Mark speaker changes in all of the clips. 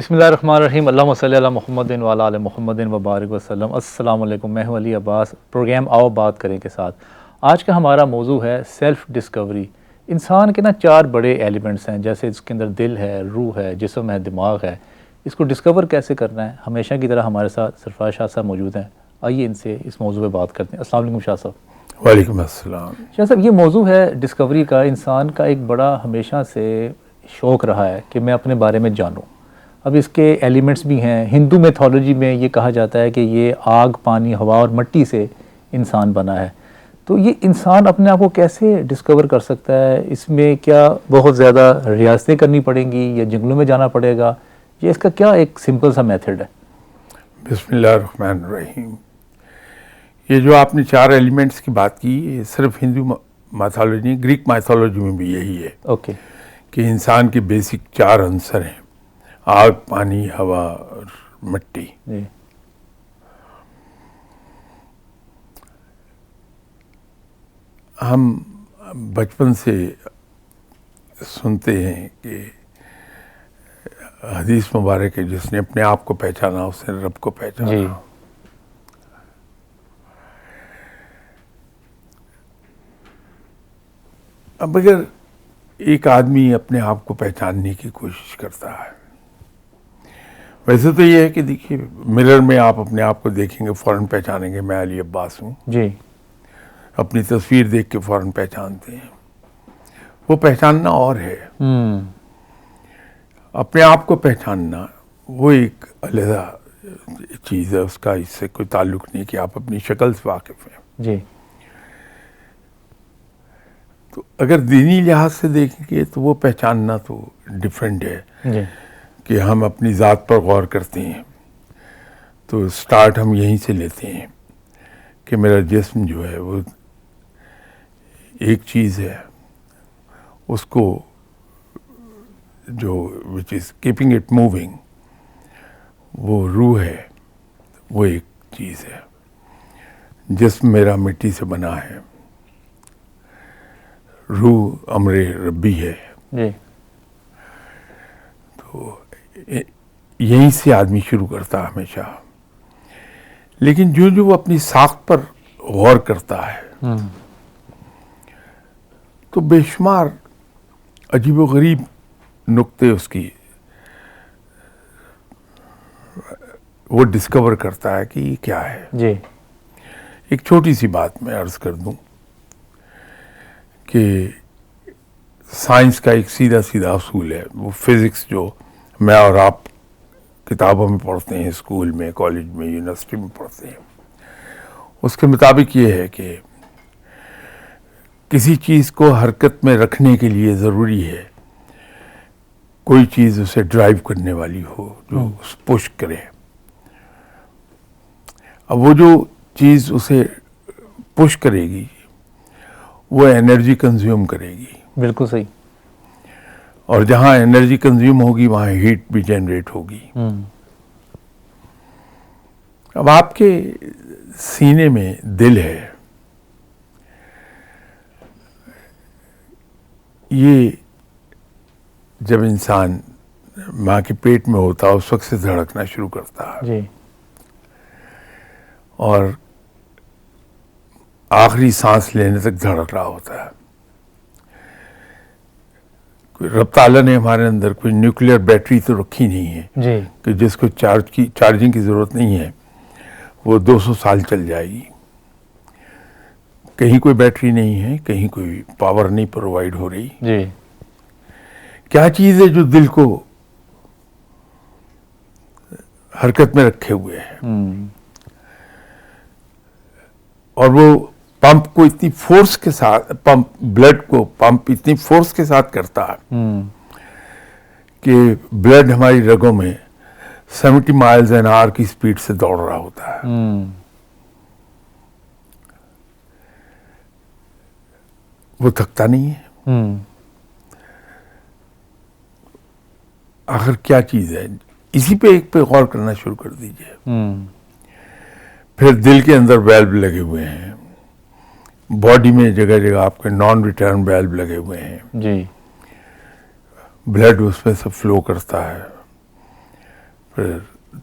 Speaker 1: بسم اللہ الرحمن الرحیم، اللہم صلی علی محمد وعلی آل محمد وبارک وسلم۔ السلام علیکم، میں ہوں علی عباس، پروگرام آؤ بات کریں کے ساتھ۔ آج کا ہمارا موضوع ہے سیلف ڈسکوری۔ انسان کے 4 بڑے ایلیمنٹس ہیں، جیسے اس کے اندر دل ہے، روح ہے، جسم ہے، دماغ ہے۔ اس کو ڈسکور کیسے کرنا ہے؟ ہمیشہ کی طرح ہمارے ساتھ سرفراز شاہ صاحب موجود ہیں، آئیے ان سے اس موضوع پہ بات کرتے ہیں۔ السلام علیکم شاہ صاحب۔
Speaker 2: وعلیکم السلام۔
Speaker 1: شاہ صاحب، یہ موضوع ہے ڈسکوری کا۔ انسان کا ایک بڑا ہمیشہ سے شوق رہا ہے کہ میں اپنے بارے میں جانوں۔ اب اس کے ایلیمنٹس بھی ہیں۔ ہندو میتھولوجی میں یہ کہا جاتا ہے کہ یہ آگ، پانی، ہوا اور مٹی سے انسان بنا ہے۔ تو یہ انسان اپنے آپ کو کیسے ڈسکور کر سکتا ہے؟ اس میں کیا بہت زیادہ ریاضتیں کرنی پڑیں گی یا جنگلوں میں جانا پڑے گا؟ یہ اس کا کیا ایک سمپل سا میتھڈ ہے؟
Speaker 2: بسم اللہ الرحمن الرحیم۔ یہ جو آپ نے 4 ایلیمنٹس کی بات کی، یہ صرف ہندو میتھولوجی، گریک میتھولوجی میں بھی یہی ہے
Speaker 1: اوکے۔
Speaker 2: کہ انسان کے بیسک 4 عنصر ہیں: آگ، پانی، ہوا اور مٹی۔
Speaker 1: جی۔
Speaker 2: ہم بچپن سے سنتے ہیں کہ حدیث مبارک ہے، جس نے اپنے آپ کو پہچانا اس نے رب کو پہچانا۔
Speaker 1: جی۔
Speaker 2: اب اگر ایک آدمی اپنے آپ کو پہچاننے کی کوشش کرتا ہے، ویسے تو یہ ہے کہ دیکھیے، مرر میں آپ اپنے آپ کو دیکھیں گے فوراً پہچانیں گے میں علی عباس ہوں۔
Speaker 1: جی۔
Speaker 2: اپنی تصویر دیکھ کے فوراً پہچانتے ہیں۔ وہ پہچاننا اور ہے، اپنے آپ کو پہچاننا وہ ایک علیحدہ چیز ہے، اس کا اس سے کوئی تعلق نہیں کہ آپ اپنی شکل سے واقف ہیں۔
Speaker 1: جی۔
Speaker 2: تو اگر دینی لحاظ سے دیکھیں گے تو وہ پہچاننا تو ڈیفرنٹ ہے
Speaker 1: جی۔
Speaker 2: کہ ہم اپنی ذات پر غور کرتے ہیں۔ تو سٹارٹ ہم یہیں سے لیتے ہیں کہ میرا جسم جو ہے وہ ایک چیز ہے، اس کو جو وچ از کیپنگ اٹ موونگ، وہ روح ہے، وہ ایک چیز ہے۔ جسم میرا مٹی سے بنا ہے، روح امر ربی ہے۔
Speaker 1: جی۔
Speaker 2: تو یہیں سے آدمی شروع کرتا ہے ہمیشہ، لیکن جو وہ اپنی ساخت پر غور کرتا ہے تو بے شمار عجیب و غریب نقطے اس کی وہ ڈسکور کرتا ہے کہ یہ کیا ہے۔
Speaker 1: جی۔
Speaker 2: ایک چھوٹی سی بات میں عرض کر دوں کہ سائنس کا ایک سیدھا سیدھا اصول ہے، وہ فزکس جو میں اور آپ کتابوں میں پڑھتے ہیں، اسکول میں، کالج میں، یونیورسٹی میں پڑھتے ہیں، اس کے مطابق یہ ہے کہ کسی چیز کو حرکت میں رکھنے کے لیے ضروری ہے کوئی چیز اسے ڈرائیو کرنے والی ہو، جو اس پش کرے۔ اب وہ جو چیز اسے پش کرے گی وہ انرجی کنزیوم کرے گی۔
Speaker 1: بالکل صحیح۔
Speaker 2: اور جہاں انرجی کنزیوم ہوگی وہاں ہیٹ بھی جنریٹ ہوگی۔ اب آپ کے سینے میں دل ہے، یہ جب انسان ماں کے پیٹ میں ہوتا ہے اس وقت سے دھڑکنا شروع کرتا ہے،
Speaker 1: جی۔
Speaker 2: اور آخری سانس لینے تک دھڑک رہا ہوتا ہے۔ رب تعالیٰ نے ہمارے اندر کوئی نیوکلیئر بیٹری تو رکھی نہیں ہے
Speaker 1: جی۔
Speaker 2: کہ جس کو چارجنگ کی ضرورت نہیں ہے، وہ 200 سال چل جائے گی۔ کہیں کوئی بیٹری نہیں ہے، کہیں کوئی پاور نہیں پرووائڈ ہو رہی۔
Speaker 1: جی۔
Speaker 2: کیا چیز ہے جو دل کو حرکت میں رکھے ہوئے ہے؟ اور وہ پمپ کو اتنی فورس کے ساتھ، بلڈ کو پمپ اتنی فورس کے ساتھ کرتا ہے کہ بلڈ ہماری رگوں میں 70 مائلز این آور کی سپیڈ سے دوڑ رہا ہوتا ہے۔ وہ تھکتا نہیں ہے۔ آخر کیا چیز ہے؟ اسی پہ ایک پہ غور کرنا شروع کر دیجئے۔ پھر دل کے اندر ویلو لگے ہوئے ہیں، باڈی میں جگہ جگہ آپ کے نان ریٹرن ویلو لگے ہوئے ہیں۔
Speaker 1: جی۔
Speaker 2: بلڈ اس میں سے فلو کرتا ہے۔ پھر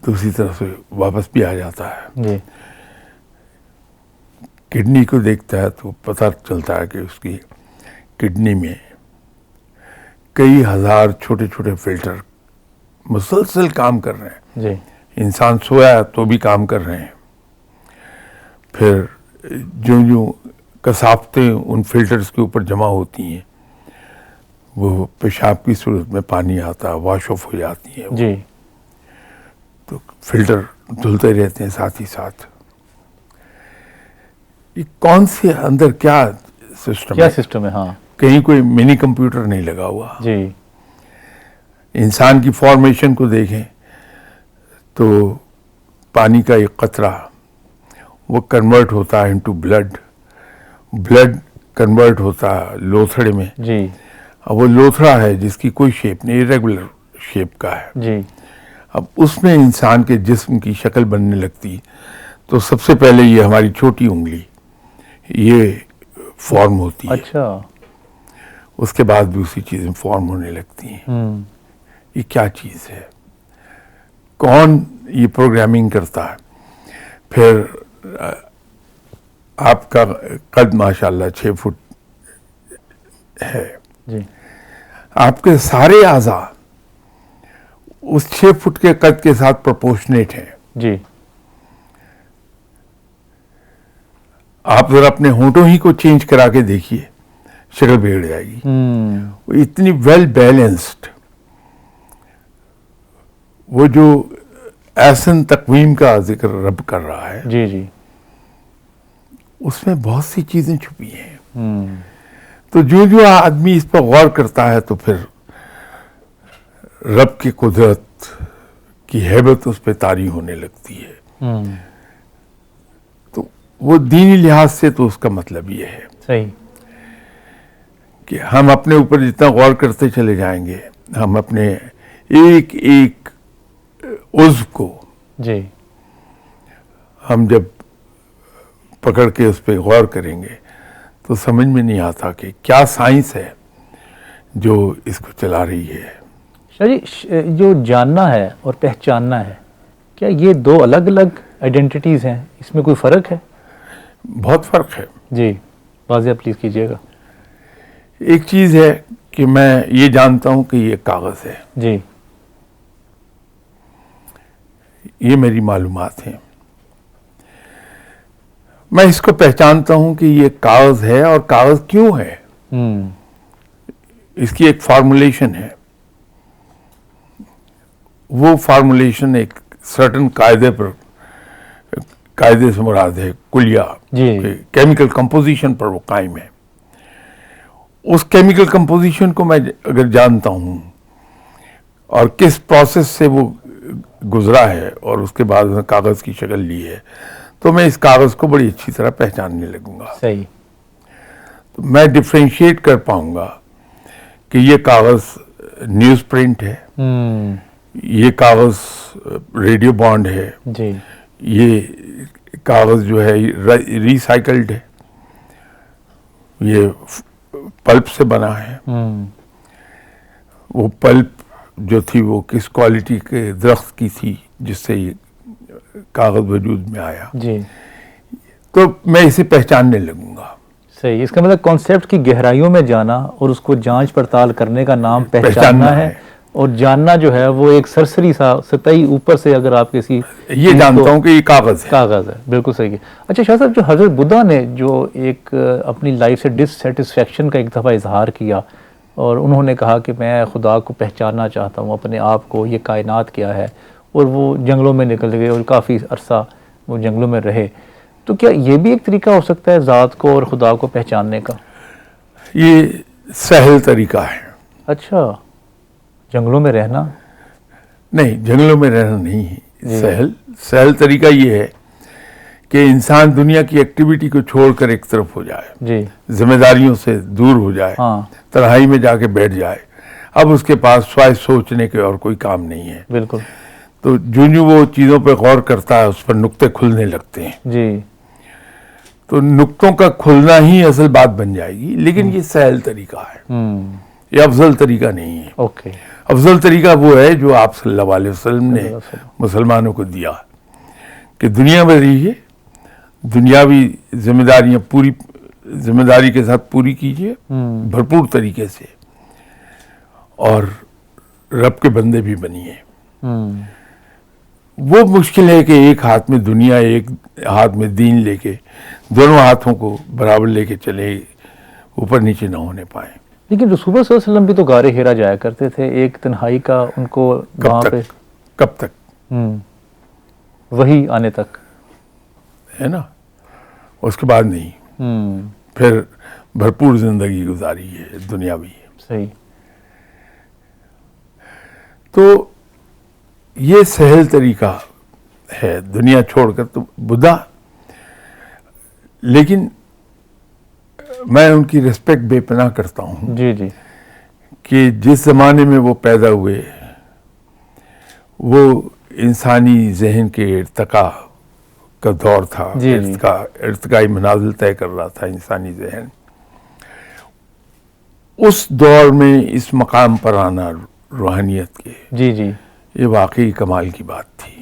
Speaker 2: دوسری طرف سے واپس بھی آ جاتا ہے.
Speaker 1: جی
Speaker 2: کڈنی کو دیکھتا ہے تو پتہ چلتا ہے کہ اس کی کڈنی میں کئی ہزار چھوٹے چھوٹے فلٹر مسلسل کام کر رہے ہیں.
Speaker 1: جی
Speaker 2: انسان سویا تو بھی کام کر رہے ہیں. پھر جو کثافتیں ان فلٹرز کے اوپر جمع ہوتی ہیں وہ پیشاب کی صورت میں پانی آتا ہے، واش آف ہو جاتی ہیں.
Speaker 1: جی
Speaker 2: تو فلٹر دھلتے رہتے ہیں ساتھ ہی ساتھ. یہ کون سے اندر کیا سسٹم
Speaker 1: کیا
Speaker 2: ہے؟
Speaker 1: سسٹم ہے؟ ہاں
Speaker 2: کہیں کوئی منی کمپیوٹر نہیں لگا ہوا.
Speaker 1: جی
Speaker 2: انسان کی فارمیشن کو دیکھیں تو پانی کا ایک قطرہ وہ کنورٹ ہوتا ہے انٹو بلڈ، بلڈ کنورٹ ہوتا ہے لوتھڑے میں.
Speaker 1: جی
Speaker 2: اب وہ لوتھڑا ہے جس کی کوئی شیپ نہیں، ریگولر شیپ کا ہے.
Speaker 1: جی
Speaker 2: اب اس میں انسان کے جسم کی شکل بننے لگتی تو سب سے پہلے یہ ہماری چھوٹی انگلی یہ فارم ہوتی ہے.
Speaker 1: اچھا
Speaker 2: اس کے بعد دوسری چیزیں فارم ہونے لگتی ہیں. یہ کیا چیز ہے؟ کون یہ پروگرامنگ کرتا ہے؟ پھر آپ کا قد ماشاءاللہ 6 فٹ ہے.
Speaker 1: جی
Speaker 2: آپ کے سارے اعضاء اس 6 فٹ کے قد کے ساتھ پروپورشنیٹ ہیں.
Speaker 1: جی
Speaker 2: آپ ذرا اپنے ہونٹوں ہی کو چینج کرا کے دیکھیے، شکل بگڑ جائے گی. وہ اتنی ویل بیلنسڈ، وہ جو احسن تقویم کا ذکر رب کر رہا ہے
Speaker 1: جی جی
Speaker 2: اس میں بہت سی چیزیں چھپی ہیں. تو جو آدمی اس پر غور کرتا ہے تو پھر رب کی قدرت کی ہیبت اس پہ طاری ہونے لگتی ہے. تو وہ دینی لحاظ سے تو اس کا مطلب یہ ہے
Speaker 1: صحیح.
Speaker 2: کہ ہم اپنے اوپر جتنا غور کرتے چلے جائیں گے، ہم اپنے ایک ایک عضو کو
Speaker 1: جی
Speaker 2: ہم جب پکڑ کے اس پہ غور کریں گے تو سمجھ میں نہیں آتا کہ کیا سائنس ہے جو اس کو چلا رہی ہے.
Speaker 1: شاہ جی، جو جاننا ہے اور پہچاننا ہے، کیا یہ دو الگ الگ آئیڈینٹیٹیز ہیں؟ اس میں کوئی فرق ہے؟
Speaker 2: بہت فرق ہے.
Speaker 1: جی واضح پلیز کیجیے گا.
Speaker 2: ایک چیز ہے کہ میں یہ جانتا ہوں کہ یہ کاغذ ہے،
Speaker 1: جی
Speaker 2: یہ میری معلومات ہیں. میں اس کو پہچانتا ہوں کہ یہ کاغذ ہے، اور کاغذ کیوں ہے؟ اس کی ایک فارمولیشن ہے. وہ فارمولیشن ایک سرٹن قاعدے سے مراد ہے کلیہ،
Speaker 1: جی
Speaker 2: کیمیکل کمپوزیشن پر وہ قائم ہے. اس کیمیکل کمپوزیشن کو میں اگر جانتا ہوں اور کس پروسیس سے وہ گزرا ہے اور اس کے بعد میں کاغذ کی شکل لی ہے تو میں اس کاغذ کو بڑی اچھی طرح پہچاننے لگوں گا.
Speaker 1: صحیح.
Speaker 2: تو میں ڈفرینشیٹ کر پاؤں گا کہ یہ کاغذ نیوز پرنٹ ہے، یہ کاغذ ریڈیو بانڈ ہے،
Speaker 1: جی
Speaker 2: یہ کاغذ جو ہے ریسائیکلڈ ہے، یہ پلپ سے بنا ہے. وہ پلپ جو تھی وہ کس کوالٹی کے درخت کی تھی جس سے یہ کاغذ وجود میں آیا.
Speaker 1: جی
Speaker 2: تو میں اسے پہچاننے لگوں گا.
Speaker 1: صحیح. اس کا مطلب کانسیپٹ کی گہرائیوں میں جانا اور اس کو جانچ پڑتال کرنے کا نام پہچاننا ہے. اور جاننا جو ہے وہ ایک سرسری سا سطحی اوپر سے اگر آپ کسی
Speaker 2: یہ جانتا ہوں کہ یہ کاغذ
Speaker 1: ہے. بالکل صحیح ہے. اچھا شاہ صاحب، جو حضرت بدھا نے جو ایک اپنی لائف سے ڈسسیٹسفیکشن کا ایک دفعہ اظہار کیا اور انہوں نے کہا کہ میں خدا کو پہچاننا چاہتا ہوں، اپنے آپ کو، یہ کائنات کیا ہے، اور وہ جنگلوں میں نکل گئے اور کافی عرصہ وہ جنگلوں میں رہے، تو کیا یہ بھی ایک طریقہ ہو سکتا ہے ذات کو اور خدا کو پہچاننے کا؟
Speaker 2: یہ سہل طریقہ ہے.
Speaker 1: اچھا، جنگلوں میں رہنا؟
Speaker 2: نہیں، جنگلوں میں رہنا نہیں ہے. سہل طریقہ یہ ہے کہ انسان دنیا کی ایکٹیویٹی کو چھوڑ کر ایک طرف ہو جائے،
Speaker 1: جی
Speaker 2: ذمہ داریوں سے دور ہو جائے،
Speaker 1: ہاں
Speaker 2: تنہائی میں جا کے بیٹھ جائے. اب اس کے پاس سوائے سوچنے کے اور کوئی کام نہیں ہے.
Speaker 1: بالکل.
Speaker 2: تو جو وہ چیزوں پہ غور کرتا ہے اس پر نقطے کھلنے لگتے ہیں.
Speaker 1: جی
Speaker 2: تو نقطوں کا کھلنا ہی اصل بات بن جائے گی. لیکن یہ سہل طریقہ ہے، یہ افضل طریقہ نہیں ہے.
Speaker 1: اوکے.
Speaker 2: افضل طریقہ وہ ہے جو آپ صلی اللہ علیہ وسلم نے مسلمانوں کو دیا کہ دنیا میں رہیے، دنیاوی ذمہ داریاں پوری ذمہ داری کے ساتھ پوری کیجیے بھرپور طریقے سے، اور رب کے بندے بھی بنیے۔ وہ مشکل ہے کہ ایک ہاتھ میں دنیا ایک ہاتھ میں دین لے کے دونوں ہاتھوں کو برابر لے کے چلے، اوپر نیچے نہ ہونے پائیں۔
Speaker 1: لیکن رسول اللہ صلی اللہ علیہ وسلم بھی تو غار ہیرا جایا کرتے تھے، ایک تنہائی کا ان کو وہاں پہ
Speaker 2: کب تک
Speaker 1: وہی آنے تک
Speaker 2: ہے نا، اس کے بعد نہیں، پھر بھرپور زندگی گزاری ہے دنیاوی۔
Speaker 1: صحیح۔
Speaker 2: تو یہ سہل طریقہ ہے دنیا چھوڑ کر تو بدھا، لیکن میں ان کی ریسپیکٹ بے پناہ کرتا ہوں
Speaker 1: جی جی
Speaker 2: کہ جس زمانے میں وہ پیدا ہوئے وہ انسانی ذہن کے ارتقاء کا دور تھا، ارتقائی منازل طے کر رہا تھا انسانی ذہن۔ اس دور میں اس مقام پر آنا روحانیت کے،
Speaker 1: جی جی،
Speaker 2: یہ واقعی کمال کی بات تھی۔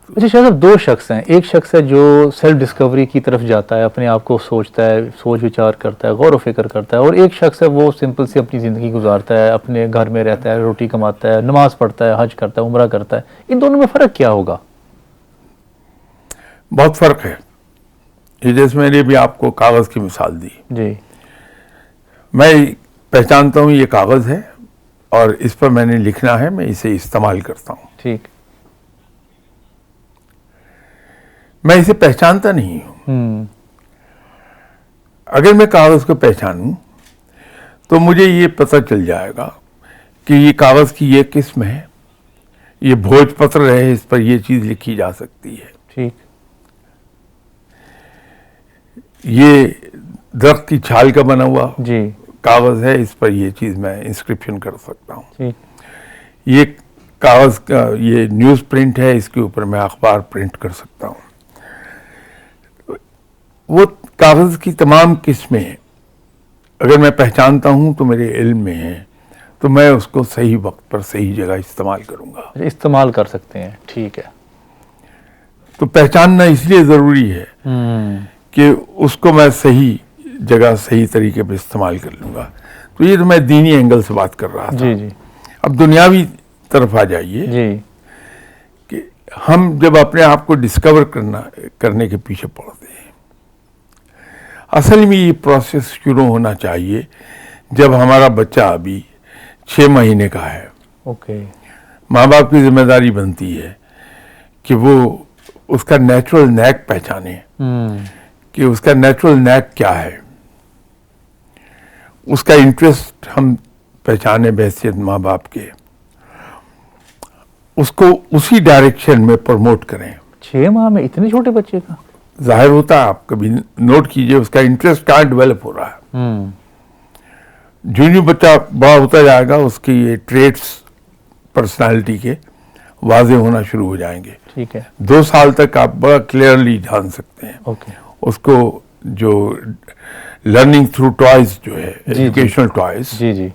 Speaker 1: اچھا شاہ صاحب، دو شخص ہیں، ایک شخص ہے جو سیلف ڈسکوری کی طرف جاتا ہے، اپنے آپ کو سوچتا ہے، سوچ وچار کرتا ہے، غور و فکر کرتا ہے، اور ایک شخص ہے وہ سمپل سی اپنی زندگی گزارتا ہے، اپنے گھر میں رہتا ہے، روٹی کماتا ہے، نماز پڑھتا ہے، حج کرتا ہے، عمرہ کرتا ہے۔ ان دونوں میں فرق کیا ہوگا؟
Speaker 2: بہت فرق ہے۔ یہ جیسے میں نے بھی آپ کو کاغذ کی مثال دی،
Speaker 1: جی،
Speaker 2: میں پہچانتا ہوں یہ کاغذ ہے اور اس پر میں نے لکھنا ہے، میں اسے استعمال کرتا ہوں۔
Speaker 1: ٹھیک۔
Speaker 2: میں اسے پہچانتا نہیں ہوں۔ اگر میں کاغذ کو پہچانوں تو مجھے یہ پتہ چل جائے گا کہ یہ کاغذ کی یہ قسم ہے، یہ بھوج پتر ہے، اس پر یہ چیز لکھی جا سکتی ہے۔
Speaker 1: ٹھیک۔
Speaker 2: یہ درخت کی چھال کا بنا ہوا
Speaker 1: جی،
Speaker 2: کاغذ ہے، اس پر یہ چیز میں انسکرپشن کر سکتا ہوں۔
Speaker 1: ٹھیک۔
Speaker 2: یہ کاغذ کا یہ نیوز پرنٹ ہے، اس کے اوپر میں اخبار پرنٹ کر سکتا ہوں۔ وہ کاغذ کی تمام قسمیں اگر میں پہچانتا ہوں تو میرے علم میں ہے، تو میں اس کو صحیح وقت پر صحیح جگہ استعمال کروں گا۔
Speaker 1: استعمال کر سکتے ہیں، ٹھیک ہے۔
Speaker 2: تو پہچاننا اس لیے ضروری ہے کہ اس کو میں صحیح جگہ صحیح طریقے پہ استعمال کر لوں گا۔ تو یہ تو میں دینی اینگل سے بات کر رہا تھا۔
Speaker 1: جی جی
Speaker 2: اب دنیاوی طرف آ جائیے
Speaker 1: جی،
Speaker 2: کہ ہم جب اپنے آپ کو ڈسکور کرنے کے پیچھے پڑتے ہیں، اصل میں یہ پروسیس شروع ہونا چاہیے جب ہمارا بچہ ابھی 6 مہینے کا ہے۔
Speaker 1: اوکے۔
Speaker 2: ماں باپ کی ذمہ داری بنتی ہے کہ وہ اس کا نیچرل نیک پہچانے کہ اس کا نیچرل نیک کیا ہے، اس کا انٹرسٹ ہم پہچانے بحیثیت ماں باپ کے، اس کو اسی ڈائریکشن میں پروموٹ کریں۔
Speaker 1: 6 ماہ میں اتنے چھوٹے بچے کا؟
Speaker 2: ظاہر ہوتا ہے، آپ کبھی نوٹ کیجئے اس کا انٹرسٹ کہاں ڈیولپ ہو رہا ہے۔ جو بچہ بڑا ہوتا جائے گا اس کی یہ ٹریٹس پرسنالٹی کے واضح ہونا شروع ہو جائیں گے۔
Speaker 1: ٹھیک ہے۔
Speaker 2: 2 سال تک آپ بڑا کلیئرلی جان سکتے ہیں
Speaker 1: اوکے۔
Speaker 2: اس کو، جو لرننگ تھرو ٹوائز جو ہے، ایجوکیشنل ٹوائز،
Speaker 1: جی جی،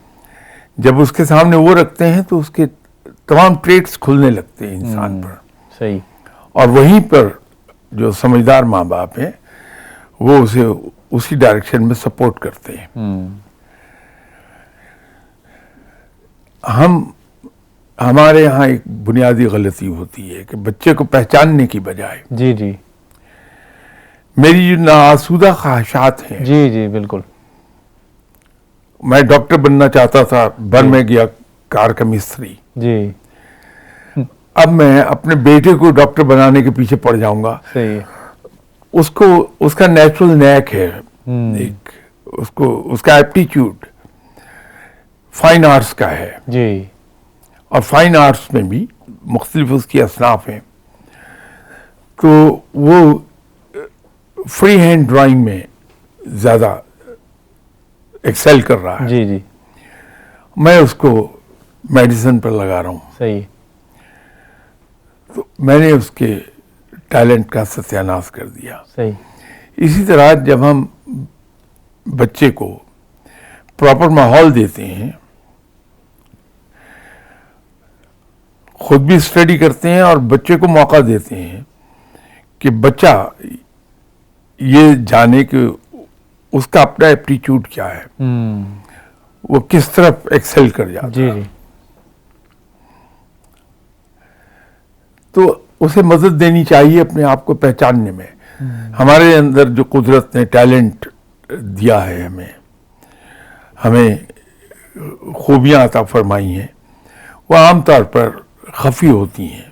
Speaker 2: جب اس کے سامنے وہ رکھتے ہیں تو اس کے تمام ٹریٹس کھلنے لگتے ہیں انسان پر،
Speaker 1: صحیح۔
Speaker 2: اور وہیں پر جو سمجھدار ماں باپ ہیں وہ اسے اسی ڈائریکشن میں سپورٹ کرتے ہیں۔ ہمارے ہاں ایک بنیادی غلطی ہوتی ہے کہ بچے کو پہچاننے کی بجائے
Speaker 1: جی جی
Speaker 2: میری جو ناآسودہ خواہشات ہیں،
Speaker 1: جی جی، بالکل۔
Speaker 2: میں ڈاکٹر بننا چاہتا تھا، بن میں گیا کار کا مستری،
Speaker 1: جی،
Speaker 2: اب میں اپنے بیٹے کو ڈاکٹر بنانے کے پیچھے پڑ جاؤں گا۔
Speaker 1: صحیح۔
Speaker 2: اس کا نیچرل نیک ہے، ایک اس کا ایپٹیچیوڈ فائن آرٹس کا ہے،
Speaker 1: جی
Speaker 2: اور فائن آرٹس میں بھی مختلف اس کی اصناف ہیں، تو وہ فری ہینڈ ڈرائنگ میں زیادہ ایکسل کر رہا ہے۔
Speaker 1: جی جی،
Speaker 2: میں اس کو میڈیسن پر لگا رہا ہوں،
Speaker 1: صحیح۔
Speaker 2: تو میں نے اس کے ٹیلنٹ کا ستیہ ناش کر دیا۔
Speaker 1: صحیح۔
Speaker 2: اسی طرح جب ہم بچے کو پراپر ماحول دیتے ہیں، خود بھی اسٹڈی کرتے ہیں اور بچے کو موقع دیتے ہیں کہ بچہ یہ جانے کہ اس کا اپنا ایپٹیچیوڈ کیا ہے، وہ کس طرف ایکسل کر جاتا
Speaker 1: جی
Speaker 2: ہے.
Speaker 1: جی
Speaker 2: تو اسے مدد دینی چاہیے اپنے آپ کو پہچاننے میں. ہمارے اندر جو قدرت نے ٹیلنٹ دیا ہے، ہمیں خوبیاں عطا فرمائی ہیں، وہ عام طور پر خفی ہوتی ہیں،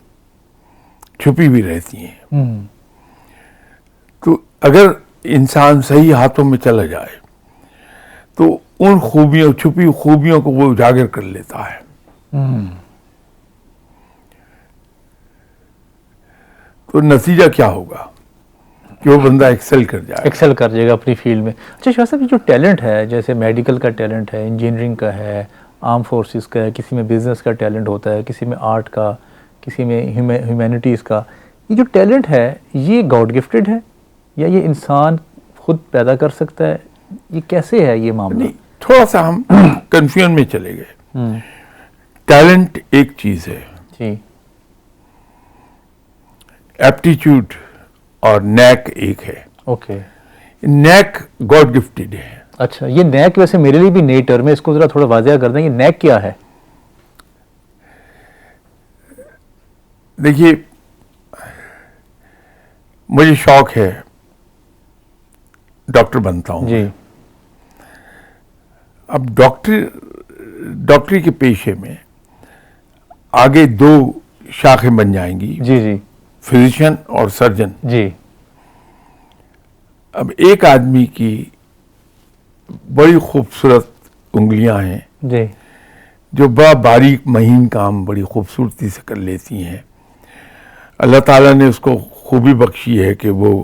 Speaker 2: چھپی بھی رہتی ہیں. تو اگر انسان صحیح ہاتھوں میں چلا جائے تو ان خوبیوں، چھپی خوبیوں کو وہ اجاگر کر لیتا ہے. تو نتیجہ کیا ہوگا کہ وہ بندہ ایکسل کر جائے.
Speaker 1: ایکسل کر جائے گا اپنی فیلڈ میں. اچھا شاہ صاحب، یہ جو ٹیلنٹ ہے، جیسے میڈیکل کا ٹیلنٹ ہے، انجینئرنگ کا ہے، آرم فورسز کا ہے، کسی میں بزنس کا ٹیلنٹ ہوتا ہے، کسی میں آرٹ کا، کسی میں ہیومینٹیز کا، یہ جو ٹیلنٹ ہے یہ گاڈ گفٹڈ ہے یا یہ انسان خود پیدا کر سکتا ہے؟ یہ کیسے ہے یہ معاملہ؟
Speaker 2: نہیں، تھوڑا سا ہم کنفیوژن میں چلے گئے. ٹیلنٹ ایک چیز ہے،
Speaker 1: جی
Speaker 2: ایپٹیچیوڈ اور نیک ایک ہے.
Speaker 1: اوکے.
Speaker 2: نیک گاڈ گفٹڈ ہے.
Speaker 1: اچھا، یہ نیک ویسے میرے لیے بھی نئی ٹرم ہے، اس کو ذرا تھوڑا واضح کر دیں، یہ نیک کیا ہے؟
Speaker 2: دیکھیے، مجھے شوق ہے، ڈاکٹر بنتا ہوں.
Speaker 1: جی
Speaker 2: اب ڈاکٹری کے پیشے میں آگے دو شاخیں بن جائیں گی،
Speaker 1: جی جی
Speaker 2: فزیشین اور سرجن.
Speaker 1: جی
Speaker 2: اب ایک آدمی کی بڑی خوبصورت انگلیاں ہیں
Speaker 1: جی
Speaker 2: جو بڑا باریک مہین کام بڑی خوبصورتی سے کر لیتی ہیں. اللہ تعالیٰ نے اس کو خوبی بخشی ہے کہ وہ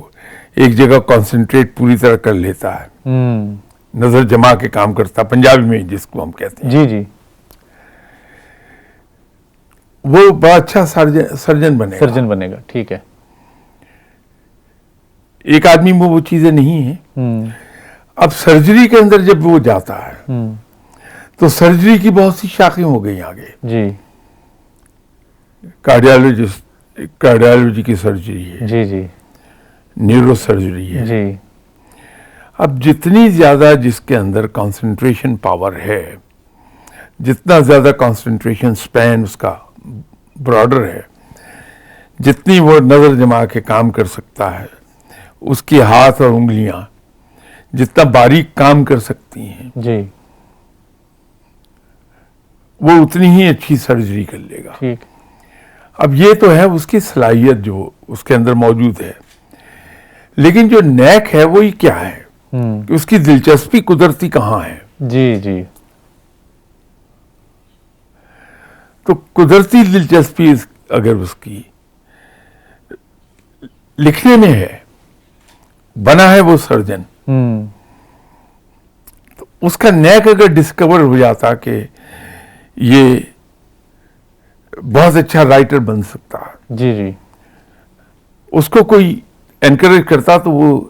Speaker 2: ایک جگہ کنسنٹریٹ پوری طرح کر لیتا ہے، نظر جما کے کام کرتا، پنجابی میں جس کو ہم کہتے ہیں.
Speaker 1: جی جی
Speaker 2: وہ بڑا اچھا سرجن بنے گا.
Speaker 1: سرجن بنے گا، ٹھیک ہے.
Speaker 2: ایک آدمی میں وہ چیزیں نہیں ہیں. اب سرجری کے اندر جب وہ جاتا ہے تو سرجری کی بہت سی شاخیں ہو گئی آگے.
Speaker 1: جی
Speaker 2: کارڈیالوجی کی سرجری ہے،
Speaker 1: جی جی
Speaker 2: نیورو سرجری ہے.
Speaker 1: جی
Speaker 2: اب جتنی زیادہ جس کے اندر کنسنٹریشن پاور ہے، جتنا زیادہ کنسنٹریشن سپین اس کا براڈر ہے، جتنی وہ نظر جما کے کام کر سکتا ہے، اس کے ہاتھ اور انگلیاں جتنا باریک کام کر سکتی ہیں،
Speaker 1: جی
Speaker 2: وہ اتنی ہی اچھی سرجری کر لے گا.
Speaker 1: ٹھیک.
Speaker 2: اب یہ تو ہے اس کی صلاحیت جو اس کے اندر موجود ہے. لیکن جو نیک ہے وہی کیا ہے کہ اس کی دلچسپی قدرتی کہاں ہے.
Speaker 1: جی جی
Speaker 2: تو قدرتی دلچسپی اگر اس کی لکھنے میں ہے، بنا ہے وہ سرجن، تو اس کا نیک اگر ڈسکور ہو جاتا کہ یہ بہت اچھا رائٹر بن سکتا ہے،
Speaker 1: جی جی
Speaker 2: اس کو کوئی انکریج کرتا تو وہ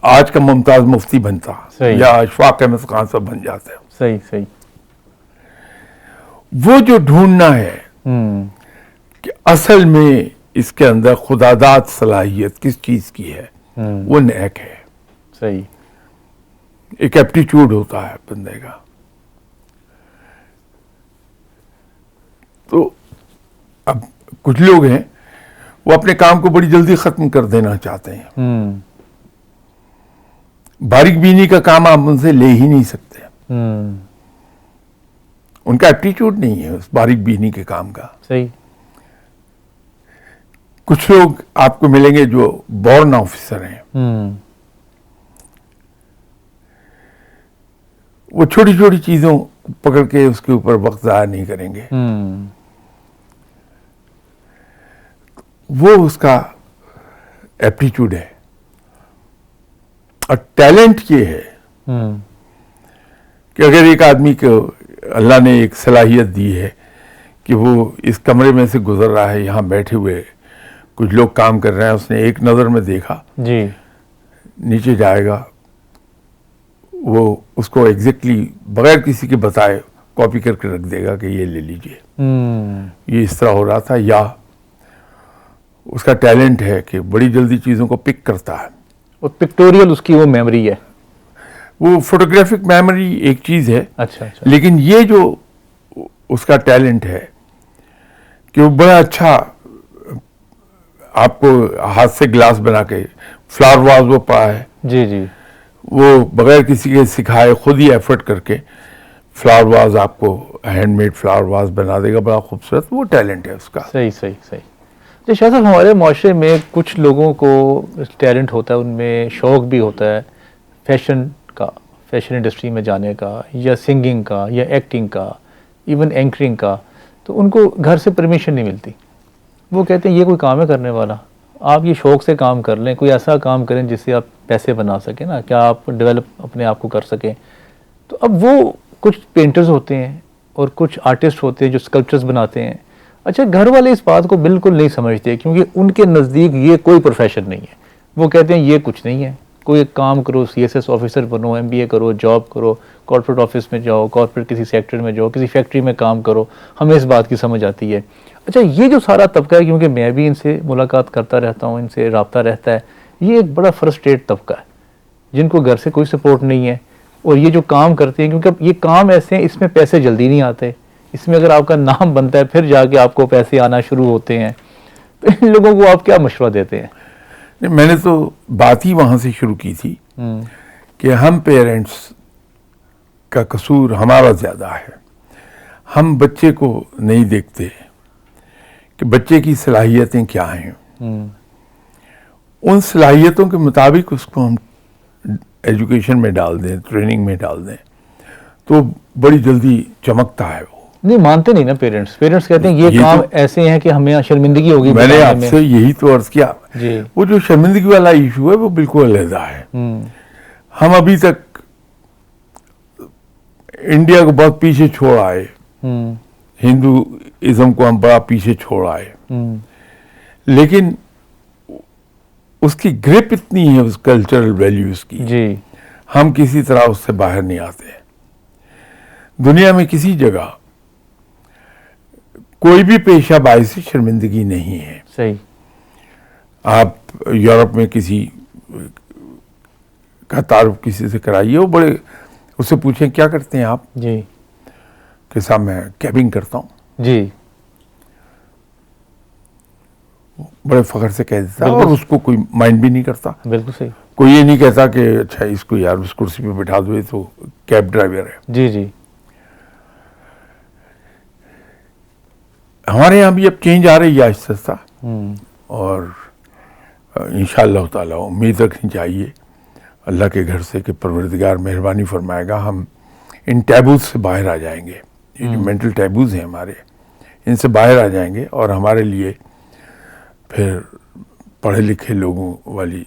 Speaker 2: آج کا ممتاز مفتی بنتا،
Speaker 1: صحیح.
Speaker 2: یا اشفاق احمد خان صاحب بن جاتے.
Speaker 1: صحیح صحیح.
Speaker 2: وہ جو ڈھونڈنا ہے کہ اصل میں اس کے اندر خداداد صلاحیت کس چیز کی ہے، وہ نیک ہے.
Speaker 1: صحیح.
Speaker 2: ایک ایپٹیچیوڈ ہوتا ہے بندے کا. تو اب کچھ لوگ ہیں وہ اپنے کام کو بڑی جلدی ختم کر دینا چاہتے ہیں. باریک بینی کا کام آپ ان سے لے ہی نہیں سکتے. ان کا ایپٹیچیوڈ نہیں ہے اس باریک بینی کے کام کا.
Speaker 1: صحیح.
Speaker 2: کچھ لوگ آپ کو ملیں گے جو بورن آفیسر ہیں، وہ چھوٹی چھوٹی چیزوں پکڑ کے اس کے اوپر وقت ضائع نہیں کریں گے. وہ اس کا ایپٹیچیوڈ ہے. اور ٹیلنٹ یہ ہے کہ اگر ایک آدمی کو اللہ نے ایک صلاحیت دی ہے کہ وہ اس کمرے میں سے گزر رہا ہے، یہاں بیٹھے ہوئے کچھ لوگ کام کر رہے ہیں، اس نے ایک نظر میں دیکھا،
Speaker 1: جی
Speaker 2: نیچے جائے گا، وہ اس کو ایگزیکٹلی بغیر کسی کے بتائے کاپی کر کے رکھ دے گا کہ یہ لے لیجئے. یہ اس طرح ہو رہا تھا. یا اس کا ٹیلنٹ ہے کہ بڑی جلدی چیزوں کو پک کرتا ہے.
Speaker 1: اور پکٹوریل اس کی وہ میموری ہے.
Speaker 2: وہ فوٹوگرافک میموری ایک چیز ہے.
Speaker 1: اچھا اچھا.
Speaker 2: لیکن یہ جو اس کا ٹیلنٹ ہے کہ وہ بڑا اچھا آپ کو ہاتھ سے گلاس بنا کے فلاور واز وہ پڑا ہے.
Speaker 1: جی جی.
Speaker 2: وہ بغیر کسی کے سکھائے خود ہی ایفرٹ کر کے فلاور واز آپ کو ہینڈ میڈ فلاور واز بنا دے گا بڑا خوبصورت. وہ ٹیلنٹ ہے اس کا.
Speaker 1: صحیح صحیح صحیح. جی شاہ صاحب، ہمارے معاشرے میں کچھ لوگوں کو ٹیلنٹ ہوتا ہے، ان میں شوق بھی ہوتا ہے فیشن کا، فیشن انڈسٹری میں جانے کا، یا سنگنگ کا، یا ایکٹنگ کا، ایون اینکرنگ کا. تو ان کو گھر سے پرمیشن نہیں ملتی. وہ کہتے ہیں یہ کوئی کام ہے کرنے والا، آپ یہ شوق سے کام کر لیں، کوئی ایسا کام کریں جس سے آپ پیسے بنا سکیں نا، کیا آپ ڈیولپ اپنے آپ کو کر سکیں. تو اب وہ کچھ پینٹرز ہوتے ہیں اور کچھ آرٹسٹ ہوتے ہیں جو اسکلپچرز بناتے ہیں. اچھا، گھر والے اس بات کو بالکل نہیں سمجھتے کیونکہ ان کے نزدیک یہ کوئی پروفیشن نہیں ہے. وہ کہتے ہیں یہ کچھ نہیں ہے، کوئی ایک کام کرو، CSS آفیسر بنو، MBA کرو، جاب کرو، کارپوریٹ آفس میں جاؤ، کارپوریٹ کسی سیکٹر میں جاؤ، کسی فیکٹری میں کام کرو، ہمیں اس بات کی سمجھ آتی ہے. اچھا، یہ جو سارا طبقہ ہے، کیونکہ میں بھی ان سے ملاقات کرتا رہتا ہوں، ان سے رابطہ رہتا ہے، یہ ایک بڑا فرسٹریٹ طبقہ ہے جن کو گھر سے کوئی سپورٹ نہیں ہے. اور یہ جو کام کرتے ہیں، کیونکہ یہ کام ایسے ہیں اس میں پیسے جلدی نہیں آتے، اس میں اگر آپ کا نام بنتا ہے پھر جا کے آپ کو پیسے آنا شروع ہوتے ہیں. تو ان لوگوں کو آپ کیا مشورہ دیتے ہیں؟
Speaker 2: میں نے تو بات ہی وہاں سے شروع کی تھی کہ ہم پیرنٹس کا قصور ہمارا زیادہ ہے. ہم بچے کو نہیں دیکھتے کہ بچے کی صلاحیتیں کیا ہیں. ان صلاحیتوں کے مطابق اس کو ہم ایجوکیشن میں ڈال دیں، ٹریننگ میں ڈال دیں تو بڑی جلدی چمکتا ہے. وہ
Speaker 1: نہیں مانتے نہیں نا پیرنٹس کہتے ہیں یہ کام ایسے ہیں کہ ہمیں شرمندگی ہوگی.
Speaker 2: میں نے آپ سے یہی تو عرض کیا.
Speaker 1: جی.
Speaker 2: وہ جو شرمندگی والا ایشو ہے وہ بالکل علیحدہ ہے. ہم ابھی تک انڈیا کو بہت پیچھے چھوڑ آئے، ہندوازم کو ہم بڑا پیچھے چھوڑ آئے، لیکن اس کی گرپ اتنی ہے اس کلچرل ویلیوز کی.
Speaker 1: جی.
Speaker 2: ہم کسی طرح اس سے باہر نہیں آتے. دنیا میں کسی جگہ کوئی بھی پیشہ باعث شرمندگی نہیں ہے.
Speaker 1: صحیح.
Speaker 2: آپ یورپ میں کسی کا تعارف کسی سے کرائیے، وہ بڑے اس سے پوچھیں کیا کرتے ہیں آپ؟
Speaker 1: جی.
Speaker 2: کہ صاحب میں کیبنگ کرتا ہوں.
Speaker 1: جی.
Speaker 2: بڑے فخر سے کہہ دیتا ہے اور اس کو کوئی مائنڈ بھی نہیں کرتا.
Speaker 1: بالکل صحیح.
Speaker 2: کوئی یہ نہیں کہتا کہ اچھا اس کو یار اس کرسی پہ بٹھا دو، یہ تو کیب ڈرائیور ہے.
Speaker 1: جی جی.
Speaker 2: ہمارے یہاں بھی اب چینج آ رہی ہے آہستہ آہستہ، اور انشاءاللہ تعالیٰ امید رکھنی چاہیے اللہ کے گھر سے کہ پروردگار مہربانی فرمائے گا، ہم ان ٹیبوز سے باہر آ جائیں گے. یہ جو مینٹل ٹیبوز ہیں ہمارے، ان سے باہر آ جائیں گے اور ہمارے لیے پھر پڑھے لکھے لوگوں والی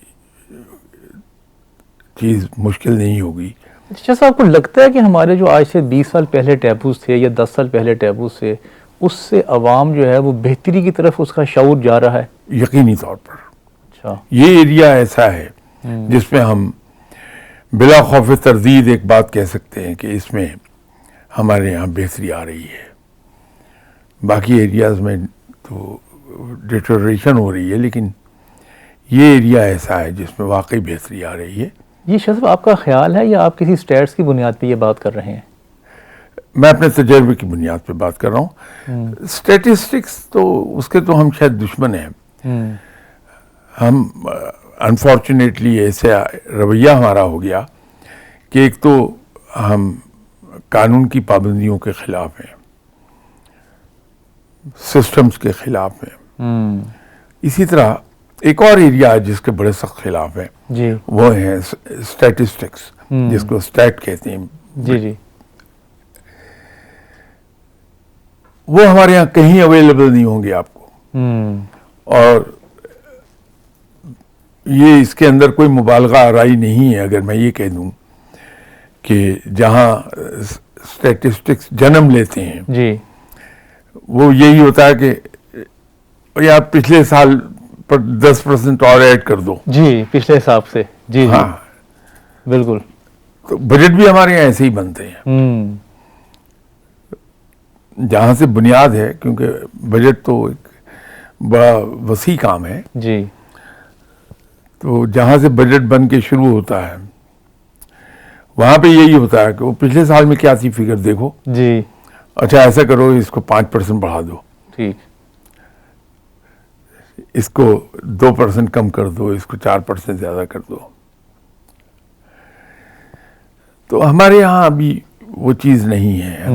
Speaker 2: چیز مشکل نہیں ہوگی.
Speaker 1: اچھا صاحب، آپ کو لگتا ہے کہ ہمارے جو آج سے 20 سال پہلے ٹیبوز تھے یا 10 سال پہلے ٹیبوز تھے، اس سے عوام جو ہے وہ بہتری کی طرف اس کا شعور جا رہا ہے؟
Speaker 2: یقینی طور پر.
Speaker 1: اچھا.
Speaker 2: یہ ایریا ایسا ہے جس میں ہم بلا خوف تردید ایک بات کہہ سکتے ہیں کہ اس میں ہمارے یہاں بہتری آ رہی ہے. باقی ایریاز میں تو ڈیٹوریشن ہو رہی ہے، لیکن یہ ایریا ایسا ہے جس میں واقعی بہتری آ رہی ہے.
Speaker 1: یہ شاہ صاحب آپ کا خیال ہے یا آپ کسی سٹیٹس کی بنیاد پہ یہ بات کر رہے ہیں؟
Speaker 2: میں اپنے تجربے کی بنیاد پہ بات کر رہا ہوں. اسٹیٹسٹکس تو اس کے تو ہم شاید دشمن ہیں. ہم انفارچونیٹلی ایسے رویہ ہمارا ہو گیا کہ ایک تو ہم قانون کی پابندیوں کے خلاف ہیں، سسٹمز کے خلاف ہیں. اسی طرح ایک اور ایریا ہے جس کے بڑے سخت خلاف ہیں.
Speaker 1: جی.
Speaker 2: وہ ہیں اسٹیٹسٹکس، جس کو اسٹیٹ کہتے ہیں.
Speaker 1: جی جی.
Speaker 2: وہ ہمارے یہاں کہیں اویلیبل نہیں ہوں گے آپ کو. اور یہ اس کے اندر کوئی مبالغہ آرائی نہیں ہے اگر میں یہ کہہ دوں کہ جہاں اسٹیٹسٹکس جنم لیتے ہیں
Speaker 1: جی.
Speaker 2: وہ یہی ہوتا ہے کہ یا پچھلے سال پر 10% اور ایڈ کر دو.
Speaker 1: جی، پچھلے حساب سے. جی جی.
Speaker 2: ہاں بالکل. تو بجٹ بھی ہمارے یہاں ایسے ہی بنتے ہیں. جہاں سے بنیاد ہے، کیونکہ بجٹ تو ایک بڑا وسیع کام ہے،
Speaker 1: جی
Speaker 2: تو جہاں سے بجٹ بن کے شروع ہوتا ہے وہاں پہ یہی ہوتا ہے کہ وہ پچھلے سال میں کیا تھی فگر دیکھو،
Speaker 1: جی
Speaker 2: اچھا ایسا کرو اس کو 5% بڑھا دو،
Speaker 1: ٹھیک
Speaker 2: اس کو 2% کم کر دو، اس کو 4% زیادہ کر دو. تو ہمارے یہاں ابھی وہ چیز نہیں ہے،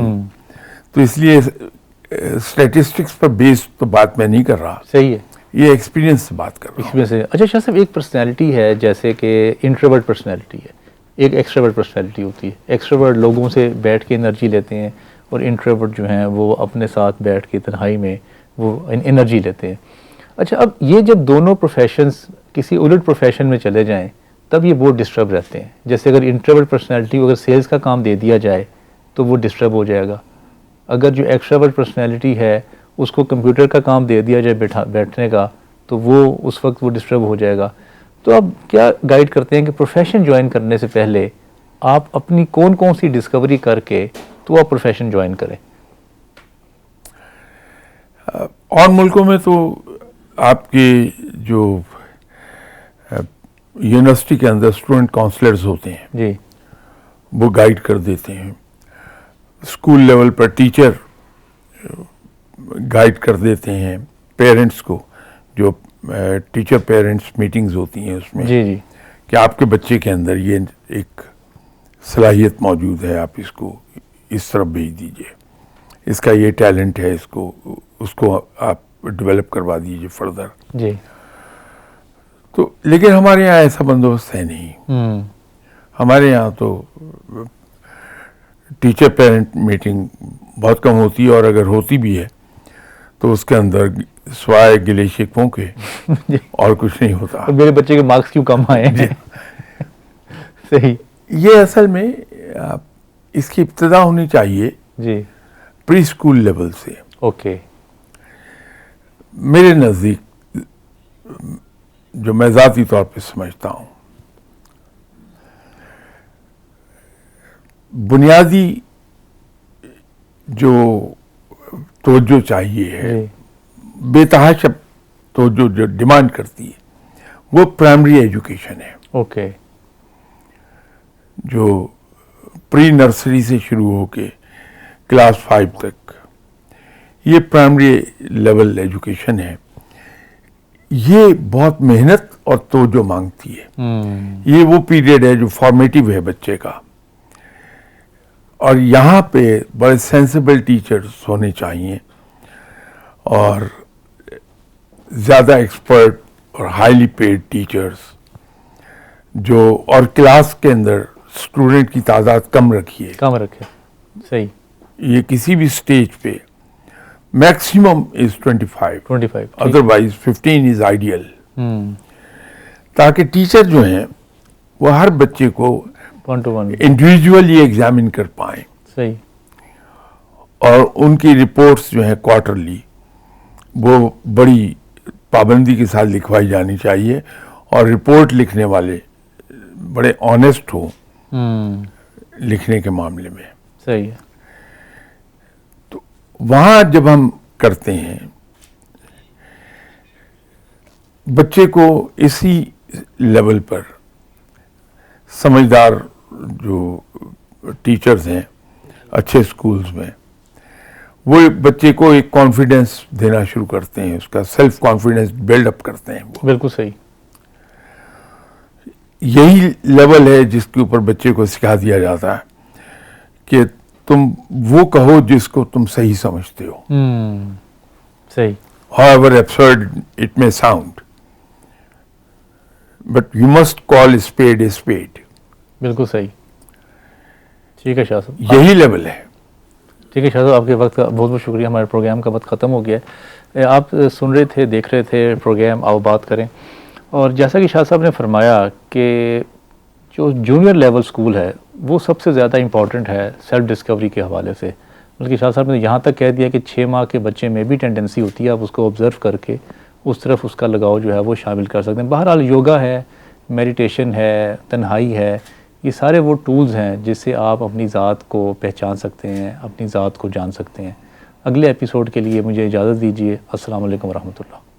Speaker 2: تو اس لیے اسٹیٹسٹکس پر بیس تو بات میں نہیں کر رہا،
Speaker 1: صحیح ہے.
Speaker 2: یہ ایکسپیرینس سے بات کر رہا
Speaker 1: اس
Speaker 2: ہوں.
Speaker 1: میں سے اچھا شاہ صاحب، ایک پرسنالٹی ہے جیسے کہ انٹروورٹ پرسنالٹی ہے، ایک ایکسٹروورٹ پرسنالٹی ہوتی ہے. ایکسٹروورٹ لوگوں سے بیٹھ کے انرجی لیتے ہیں، اور انٹروورٹ جو ہیں وہ اپنے ساتھ بیٹھ کے تنہائی میں وہ انرجی لیتے ہیں. اچھا اب یہ جب دونوں پروفیشنز کسی الٹ پروفیشن میں چلے جائیں تب یہ بہت ڈسٹرب رہتے ہیں. جیسے اگر انٹروورٹ پرسنالٹی کو اگر سیلز کا کام دے دیا جائے تو وہ ڈسٹرب ہو جائے گا. اگر جو ایکسٹروورٹ پرسنالٹی ہے اس کو کمپیوٹر کا کام دے دیا جائے بیٹھنے کا تو وہ اس وقت وہ ڈسٹرب ہو جائے گا. تو آپ کیا گائیڈ کرتے ہیں کہ پروفیشن جوائن کرنے سے پہلے آپ اپنی کون کون سی ڈسکوری کر کے تو آپ پروفیشن جوائن کریں؟
Speaker 2: اور ملکوں میں تو آپ کے جو یونیورسٹی کے اندر اسٹوڈنٹ کاؤنسلرز ہوتے ہیں
Speaker 1: جی
Speaker 2: وہ گائیڈ کر دیتے ہیں. اسکول لیول پر ٹیچر گائیڈ کر دیتے ہیں پیرنٹس کو، جو ٹیچر پیرنٹس میٹنگز ہوتی ہیں اس میں،
Speaker 1: جی جی
Speaker 2: کہ آپ کے بچے کے اندر یہ ایک صلاحیت موجود ہے، آپ اس کو اس طرف بھیج دیجئے، اس کا یہ ٹیلنٹ ہے، اس کو آپ ڈیولپ کروا دیجئے فردر.
Speaker 1: جی
Speaker 2: تو لیکن ہمارے یہاں ایسا بندوبست ہے نہیں. ہمارے یہاں تو ٹیچر پیرنٹ میٹنگ بہت کم ہوتی ہے، اور اگر ہوتی بھی ہے تو اس کے اندر سوائے گلے شکووں کے اور کچھ نہیں ہوتا.
Speaker 1: میرے بچے کے مارکس کیوں کم آئے ہیں. صحیح.
Speaker 2: یہ اصل میں اس کی ابتدا ہونی چاہیے
Speaker 1: جی
Speaker 2: پری اسکول لیول سے.
Speaker 1: اوکے.
Speaker 2: میرے نزدیک جو میں ذاتی طور پہ سمجھتا ہوں، بنیادی جو توجہ چاہیے ہے، بے تحاشا توجہ جو ڈیمانڈ کرتی ہے، وہ پرائمری ایجوکیشن ہے.
Speaker 1: اوکے.
Speaker 2: جو پری نرسری سے شروع ہو کے کلاس 5 تک، یہ پرائمری لیول ایجوکیشن ہے. یہ بہت محنت اور توجہ مانگتی ہے. یہ وہ پیریڈ ہے جو فارمیٹیو ہے بچے کا، اور یہاں پہ بڑے سینسیبل ٹیچرز ہونے چاہیے، اور زیادہ ایکسپرٹ اور ہائیلی پیڈ ٹیچرز اور کلاس کے اندر اسٹوڈنٹ کی تعداد کم رکھیے.
Speaker 1: کم رکھے. صحیح.
Speaker 2: یہ کسی بھی سٹیج پہ maximum is 25 otherwise 15 is ideal, تاکہ ٹیچر جو ہیں وہ ہر بچے کو
Speaker 1: 1-to-1
Speaker 2: انڈیویجولی ایگزامن کر پائیں.
Speaker 1: صحیح.
Speaker 2: اور ان کی رپورٹس جو ہیں کوارٹرلی وہ بڑی پابندی کے ساتھ لکھوائی جانی چاہیے، اور رپورٹ لکھنے والے بڑے آنیسٹ ہوں لکھنے کے معاملے میں.
Speaker 1: صحیح ہے.
Speaker 2: تو وہاں جب ہم کرتے ہیں بچے کو اسی لیول پر سمجھدار جو ٹیچرز ہیں اچھے اسکولز میں، وہ بچے کو ایک کانفیڈنس دینا شروع کرتے ہیں، اس کا سیلف کانفیڈنس بلڈ اپ کرتے ہیں. وہ
Speaker 1: بالکل صحیح.
Speaker 2: یہی لیول ہے جس کے اوپر بچے کو سکھا دیا جاتا ہے کہ تم وہ کہو جس کو تم صحیح سمجھتے ہو.
Speaker 1: صحیح.
Speaker 2: however absurd it may sound, but you must call a spade a spade.
Speaker 1: بالکل صحیح. ٹھیک ہے شاہ صاحب.
Speaker 2: یہی لیول ہے.
Speaker 1: ٹھیک ہے شاہ صاحب، آپ کے وقت کا بہت بہت شکریہ. ہمارے پروگرام کا وقت ختم ہو گیا ہے. آپ سن رہے تھے، دیکھ رہے تھے پروگرام آؤ بات کریں. اور جیسا کہ شاہ صاحب نے فرمایا کہ جو جونیئر لیول سکول ہے وہ سب سے زیادہ امپورٹنٹ ہے سیلف ڈسکوری کے حوالے سے. بلکہ شاہ صاحب نے یہاں تک کہہ دیا کہ 6 ماہ کے بچے میں بھی ٹینڈنسی ہوتی ہے، آپ اس کو آبزرو کر کے اس طرف اس کا لگاؤ جو ہے وہ شامل کر سکتے ہیں. بہرحال یوگا ہے، میڈیٹیشن ہے، تنہائی ہے، یہ سارے وہ ٹولز ہیں جس سے آپ اپنی ذات کو پہچان سکتے ہیں، اپنی ذات کو جان سکتے ہیں. اگلے ایپیسوڈ کے لیے مجھے اجازت دیجیے. السلام علیکم ورحمۃ اللہ.